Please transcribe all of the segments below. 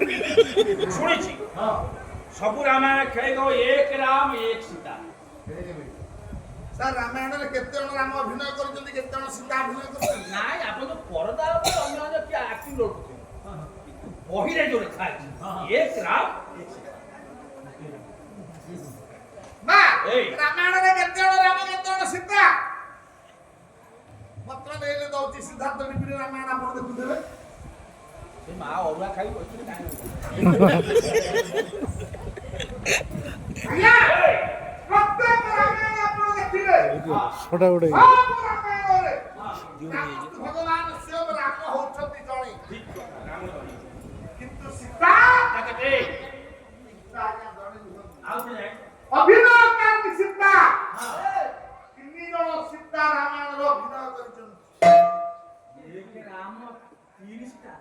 শুনেছি ସବୁ ରାମାୟଣ ଖେଳିବ ଏକ ରାମ ଏକ ସୀତା। ସାର୍ ରାମାୟଣରେ କେତେ ଜଣ ରାମ ଅଭିନୟ କରିଛନ୍ତି, କେତେ ଜଣ ସୀତା ଅଭିନୟ କରିଛନ୍ତି? ନାଇଁ ଆପଣ ତ ପରଦା ଉପରେ ଅନ୍ୟ କିଏ ଆକ୍ଟିଂ କରୁଛନ୍ତି, ବହିରେ ଯୋଉ ଲେଖା ଅଛି ଏକ ରାମ ଏକ ସୀତା। ମା ରାମାୟଣରେ କେତେ ଜଣ ରାମ କେତେ ଜଣ ସୀତା? ପତ୍ର ନେଇଲେ ଦଉଛି ସିଦ୍ଧାର୍ଥ ଟିଭିରେ ରାମାୟଣ ଆପଣ ଦେଖୁଥିବେ। ସେ ମା ଅରୁଆ ଖାଇ ବସିଥିଲେ କାହିଁ ଆଜ୍ଞା ପ୍ରତ୍ୟେକ ରାମାୟଣ ଆପଣ ଦେଖିବେ ଛୋଟା ଗୋଟେ ରାମାୟଣରେ ଭଗବାନ ସ୍ୱୟଂ ରାମ ହଉଛନ୍ତି ଜଣେ, କିନ୍ତୁ ସୀତା ଅଭିନୟ କାରଣ ସୀତା ତିନି ଜଣ ସୀତା ରାମାୟଣର ଅଭିନୟ କରିଛନ୍ତି।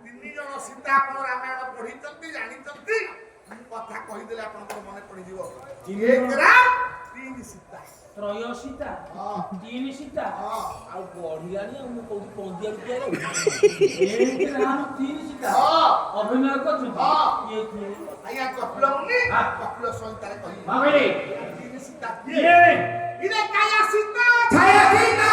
ତିନି ଜଣ ସୀତା ଆପଣ ରାମାୟଣ ପଢିଛନ୍ତି, ଜାଣିଛନ୍ତି, କଥା କହିଦେଲେ ଆପଣଙ୍କର ମନେ ପଡିଯିବ। ଏକ ରାମ ତିନି ସୀତା, ତ୍ରୟ ସୀତା ତିନି ସୀତା ଆଉ ବଢିଲାଣି ଆଉ ମୁଁ କହୁଛି ପନ୍ଦିଆ ବିଦ୍ୟାରେ ଏକ ରାମ ତିନି ସୀତା ଅଭିନୟ କରୁଛନ୍ତି। ଆଜ୍ଞା କପିଳ ମୁନି କପିଳ ସଂହିତାରେ କହିଲେ ତିନି ସୀତା କିଏ? ଇରେ କାୟା ସୀତା ଛାୟା ସୀତା